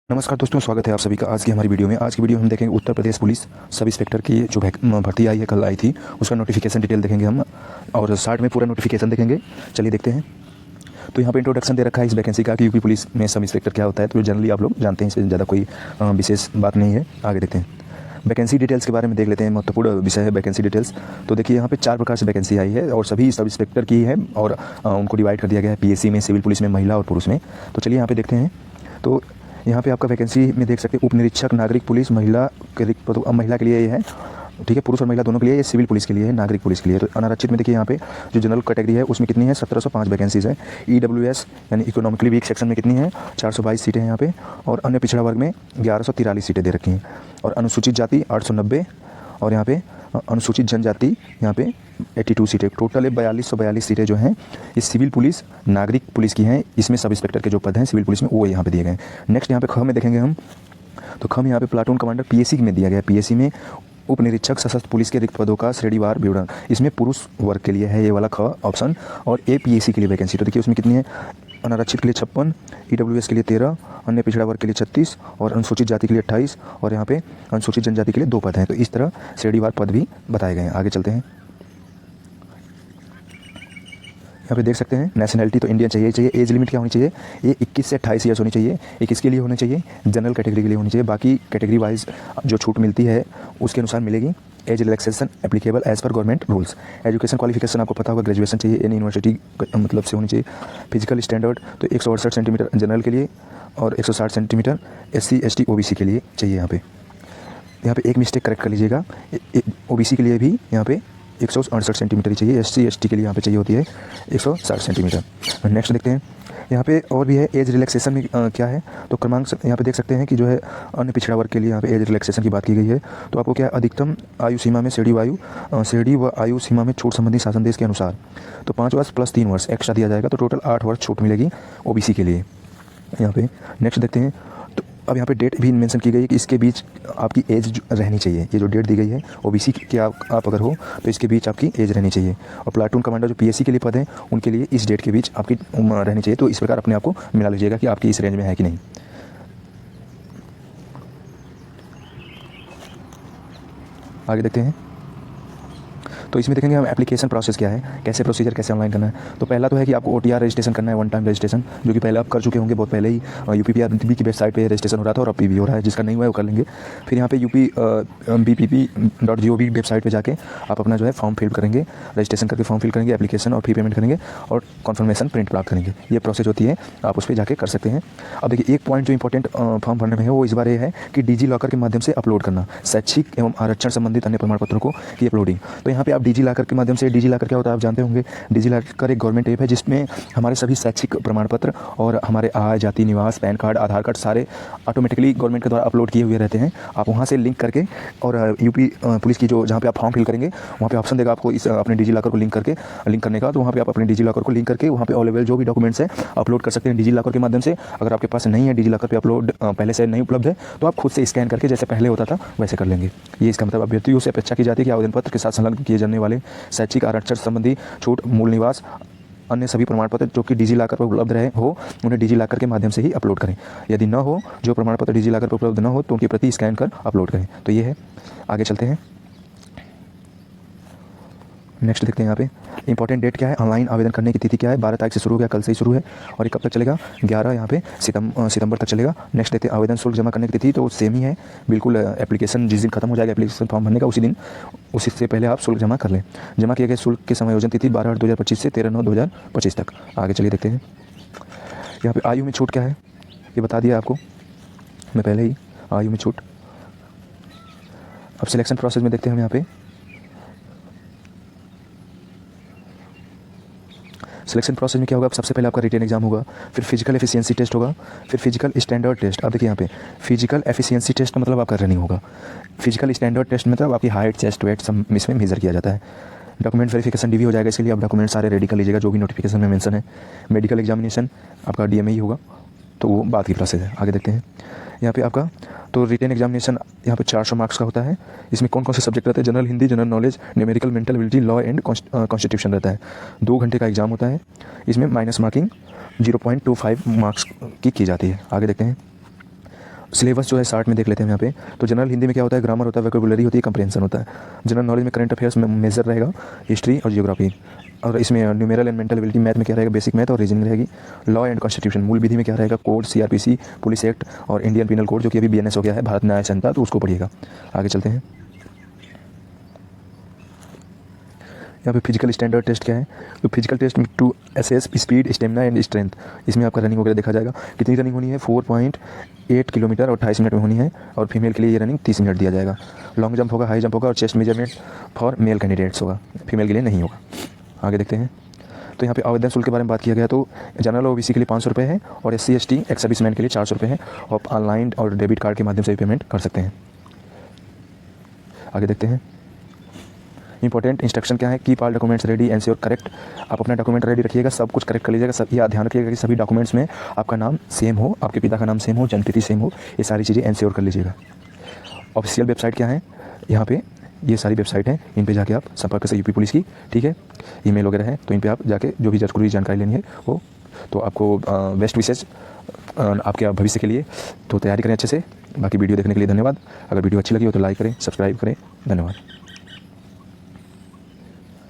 नमस्कार दोस्तों, स्वागत है आप सभी का आज की हमारी वीडियो में। आज की वीडियो में हम देखेंगे Uttar Pradesh police sub inspector की जो भर्ती आई है, कल आई थी, उसका नोटिफिकेशन डिटेल देखेंगे हम और शार्ट में पूरा नोटिफिकेशन देखेंगे। चलिए देखते हैं। तो यहाँ पे इंट्रोडक्शन दे रखा है इस वैकेंसी का कि यूपी पुलिस में सब इंस्पेक्टर क्या होता है, तो जनरली आप लोग जानते हैं, इससे ज़्यादा कोई विशेष बात नहीं है। आगे देखते हैं। वैकेंसी डिटेल्स के बारे में देख लेते हैं, महत्वपूर्ण विषय है वैकेंसी डिटेल्स। तो देखिए यहाँ पे 4 प्रकार से वैकेंसी आई है और सभी सब इंस्पेक्टर की है और उनको डिवाइड कर दिया गया है पीएससी में, सिविल पुलिस में, महिला और पुरुष में। तो चलिए यहाँ पे देखते हैं। तो यहाँ पे आपका वैकेंसी में देख सकते हैं, उप निरीक्षक नागरिक पुलिस महिला के रिक्त पदों, महिला के लिए ये है, ठीक है, पुरुष और महिला दोनों के लिए। ये सिविल पुलिस के लिए है, नागरिक पुलिस के लिए। तो अनारक्षित में देखिए यहाँ पे जो जनरल कैटेगरी है उसमें कितनी है, 1705 वैकेंसीज है। ईडब्ल्यूएस यानी इकोनॉमिकली वीक सेक्शन में कितनी है, 422 सीटें हैं यहाँ पे। और अन्य पिछड़ा वर्ग में 1143 सीटें दे रखी हैं। और अनुसूचित जाति 890 और यहाँ पे अनुसूचित जनजाति यहाँ पे 82 सीटें। टोटल 4242 सीटें जो हैं ये सिविल पुलिस नागरिक पुलिस की हैं। इसमें सब इंस्पेक्टर के जो पद हैं सिविल पुलिस में वो यहाँ पे दिए गए हैं। नेक्स्ट यहाँ पे ख में देखेंगे हम, तो ख में यहाँ पे प्लाटून कमांडर पीएससी में दिया गया है। पीएससी में उप निरीक्षक सशस्त्र पुलिस के रिक्त पदों का श्रेणीवार विवरण, इसमें पुरुष वर्ग के लिए है ये वाला ख ऑप्शन। और ए पीएससी के लिए वैकेंसी तो देखिए उसमें कितनी है, अनारक्षित के लिए 56, ईडब्ल्यूएस के लिए 13, अन्य पिछड़ा वर्ग के लिए 36 और अनुसूचित जाति के लिए 28 और यहाँ पे अनुसूचित जनजाति के लिए 2 पद हैं। तो इस तरह श्रेणीवार पद भी बताए गए हैं। आगे चलते हैं। यहाँ पे देख सकते हैं नेशनैलिटी तो इंडियन चाहिए। एज लिमिट क्या होनी चाहिए, ये 21 से 28 ईयर्स होनी चाहिए। ये किसके लिए होनी चाहिए, जनरल कैटेगरी के लिए होनी चाहिए। बाकी कैटेगरी वाइज जो छूट मिलती है उसके अनुसार मिलेगी। Age relaxation applicable as per government rules. Education qualification आपको पता होगा, ग्रेजुएशन चाहिए, एनी यूनिवर्सिटी मतलब से होनी चाहिए। फिजिकल स्टैंडर्ड तो 168 सेंटीमीटर जनरल के लिए और 160 सेंटीमीटर SC ST OBC के लिए चाहिए। यहाँ पे एक मिस्टेक करेक्ट कर लीजिएगा, OBC के लिए भी यहाँ पे 168 सेंटीमीटर ही चाहिए। SC ST के लिए यहाँ पे चाहिए होती है 160 सेंटीमीटर। नेक्स्ट देखते हैं। यहाँ पे और भी है एज रिलैक्सेशन में क्या है, तो क्रमांक यहाँ पे देख सकते हैं कि जो है अन्य पिछड़ा वर्ग के लिए यहाँ पे एज रिलैक्सेशन की बात की गई है। तो आपको क्या अधिकतम आयु सीमा में श्रेणी व आयु सीमा में छूट संबंधी शासन देश के अनुसार तो 5 वर्ष प्लस 3 वर्ष एक्स्ट्रा दिया जाएगा। तो टोटल 8 वर्ष छूट मिलेगी OBC के लिए यहाँ पे। नेक्स्ट देखते हैं। तो अब यहाँ पे डेट भी मेंशन की गई है कि इसके बीच आपकी एज रहनी चाहिए। ये जो डेट दी गई है OBC के आप अगर हो तो इसके बीच आपकी एज रहनी चाहिए। और प्लाटून कमांडर जो PSC के लिए पद हैं उनके लिए इस डेट के बीच आपकी उम्र रहनी चाहिए। तो इस प्रकार अपने आप को मिला लीजिएगा कि आपकी इस रेंज में है कि नहीं। आगे देखते हैं। तो इसमें देखेंगे हम एप्लीकेशन प्रोसेस क्या है, कैसे प्रोसीजर कैसे ऑनलाइन करना है। तो पहला तो है कि आपको OTR रजिस्ट्रेशन करना है, वन टाइम रजिस्ट्रेशन, जो कि पहले आप कर चुके होंगे बहुत पहले ही। UPPRB की वेबसाइट पे रजिस्ट्रेशन हो रहा था और अब भी हो रहा है, जिसका नहीं हुआ है वो कर लेंगे। फिर यहाँ पे UPBPP.gov वेबसाइट पे जाके आप अपना जो है फॉर्म फिल करेंगे, रजिस्ट्रेशन करके फॉर्म फिल करेंगे, एप्लीकेशन और फी पेमेंट करेंगे और कन्फर्मेशन प्रिंट प्राप्त करेंगे। ये प्रोसेस होती है, आप उस पर जाके कर सकते हैं। अब देखिए एक पॉइंट जो इंपॉर्टेंट फॉर्म भरने में है वो इस बार ये है कि डिजी लॉकर के माध्यम से अपलोड करना शैक्षिक एवं आरक्षण संबंधित अन्य प्रमाण पत्रों को की अपलोडिंग। तो यहाँ पे आप डिजी लॉकर के माध्यम से, डिजी लॉकर क्या होता है आप जानते होंगे, डिजी लॉकर एक गवर्नमेंट ऐप है जिसमें हमारे सभी शैक्षिक प्रमाण पत्र और हमारे आय, जाति, निवास, पैन कार्ड, आधार कार्ड सारे ऑटोमेटिकली गवर्नमेंट के द्वारा अपलोड किए हुए रहते हैं। आप वहाँ से लिंक करके और यूपी पुलिस की जो जहाँ पे आप फॉर्म फिल करेंगे वहाँ पे ऑप्शन देगा आपको इस अपने डिजी लॉकर को लिंक करने का। तो वहाँ पे आप अपने डिजी लॉकर को लिंक करके वहाँ पे अवेलेबल जो भी डॉक्यूमेंट्स है अपलोड कर सकते हैं डिजी लॉकर के माध्यम से। अगर आपके पास नहीं है, डिजी लॉकर पे अपलोड पहले से नहीं उपलब्ध है, तो आप खुद से स्कैन करके जैसे पहले होता था वैसे कर लेंगे। ये इसका मतलब अभ्यर्थियों से अपेक्षा की जाती है कि आवेदन पत्र के साथ संलग्न किए जाने वाले शैक्षिक आरक्षण संबंधी छूट, मूल निवास, अन्य सभी प्रमाण पत्र जो कि डिजी लॉकर पर उपलब्ध रहे हो उन्हें डिजी लॉकर के माध्यम से ही अपलोड करें। यदि न हो, जो प्रमाण पत्र डिजी लॉकर पर उपलब्ध न हो तो उनकी प्रति स्कैन कर अपलोड करें। तो ये है। आगे चलते हैं। नेक्स्ट देखते हैं। यहाँ पे इंपॉर्टेंट डेट क्या है, ऑनलाइन आवेदन करने की तिथि क्या है, 12 तारीख से शुरू हो गया, कल से ही शुरू है और ये कब तक चलेगा, 11 यहाँ पे सितंबर तक चलेगा। नेक्स्ट देखते हैं आवेदन शुल्क जमा करने की तिथि, तो सेम ही है बिल्कुल। एप्लीकेशन जिस दिन खत्म हो जाएगा एप्लीकेशन फॉर्म भरने का उसी से पहले आप शुल्क जमा कर लें। जमा किए गए शुल्क की समायोजन तिथि 12/8/2025 से 13/9/2025 तक। आगे चलिए देखते हैं। यहाँ पे आयु में छूट क्या है ये बता दिया आपको मैं पहले ही, आयु में छूट। अब सिलेक्शन प्रोसेस में देखते हैं हम यहाँ पे। सिलेक्शन प्रोसेस में क्या होगा, सबसे पहले आपका रिटन एग्जाम होगा, फिर फिजिकल एफिशिएंसी टेस्ट होगा, फिर फिजिकल स्टैंडर्ड टेस्ट। अब देखिए यहाँ पे फिजिकल एफिशिएंसी टेस्ट मतलब आपका रनिंग होगा। फिजिकल स्टैंडर्ड टेस्ट मतलब आपकी हाइट, चेस्ट, वेट सब इसमें मेजर किया जाता है। डॉक्यूमेंट वेरिफिकेशन DV हो जाएगा, इसके लिए आप डॉक्यूमेंट सारे रेडी कर लीजिएगा जो भी नोटिफिकेशन में मेंशन है। मेडिकल एग्जामिनेशन आपका DMA ही होगा, तो वो बात की प्रोसेस है। आगे देखते हैं। यहाँ पे आपका तो रिटन एग्जामिनेशन यहाँ पे 400 मार्क्स का होता है। इसमें कौन कौन से सब्जेक्ट रहते हैं, general Hindi, general knowledge, numerical, mental ability, law and constitution रहता है। 2 घंटे का एग्जाम होता है। इसमें माइनस मार्किंग 0.25 मार्क्स की जाती है। आगे देखते हैं। सिलेबस जो है 60 में देख लेते हैं यहाँ पे। तो जनरल हिंदी में क्या होता है, ग्रामर होता है, वोकैबुलरी होती है, कंप्रेंशन होता है। जनरल नॉलेज में करंट अफेयर्स में मेजर रहेगा, हिस्ट्री और जियोग्राफी। और इसमें numeral and mental ability, math में क्या रहेगा, बेसिक मैथ और रीजनिंग रहेगी। लॉ एंड कॉन्स्टिट्यूशन, मूल विधि में क्या रहेगा, कोड, सीआरपीसी, पुलिस एक्ट और इंडियन पिनल कोड, जो कि अभी बीएनएस हो गया है, भारत न्याय संहिता, तो उसको पढ़िएगा। आगे चलते हैं। यहाँ पे फिजिकल स्टैंडर्ड टेस्ट क्या है, तो फिजिकल टेस्ट में to assess speed, stamina and strength, इसमें आपका रनिंग वगैरह देखा जाएगा। कितनी रनिंग होनी है, 4.8 किलोमीटर और 28 मिनट में होनी है। और फीमेल के लिए ये रनिंग 30 मिनट दिया जाएगा। लॉन्ग जंप होगा, हाई जंप होगा और chest measurement for male candidates होगा, फीमेल के लिए नहीं होगा। आगे देखते हैं। तो यहाँ पे आवेदन शुल्क के बारे में बात किया गया, तो जनरल ओबीसी के लिए 500 रुपये है और SC ST एक्स सर्विसमैन के लिए 400 रुपये है। आप ऑनलाइन और डेबिट कार्ड के माध्यम से भी पेमेंट कर सकते हैं। आगे देखते हैं। इंपॉर्टेंट इंस्ट्रक्शन क्या है, keep all documents ready, ensure correct. आप अपना डॉक्यूमेंट रेडी रखिएगा, सब कुछ करेक्ट कर लीजिएगा। सब यह ध्यान रखिएगा कि सभी डॉक्यूमेंट्स में आपका नाम सेम हो, आपके पिता का नाम सेम हो, जन्मतिथि सेम हो, ये सारी चीज़ें एंश्योर कर लीजिएगा। ऑफिशियल वेबसाइट क्या है, यहाँ पे ये सारी वेबसाइट हैं, इन पे जाके आप संपर्क कर सकते यूपी पुलिस की, ठीक है। ईमेल वगैरह है, तो इन पे आप जाके जो भी जरूरी जानकारी लेनी है वो, तो आपको बेस्ट विशेष आपके भविष्य के लिए। तो तैयारी करें अच्छे से। बाकी वीडियो देखने के लिए धन्यवाद। अगर वीडियो अच्छी लगी हो तो लाइक करें, सब्सक्राइब करें। धन्यवाद।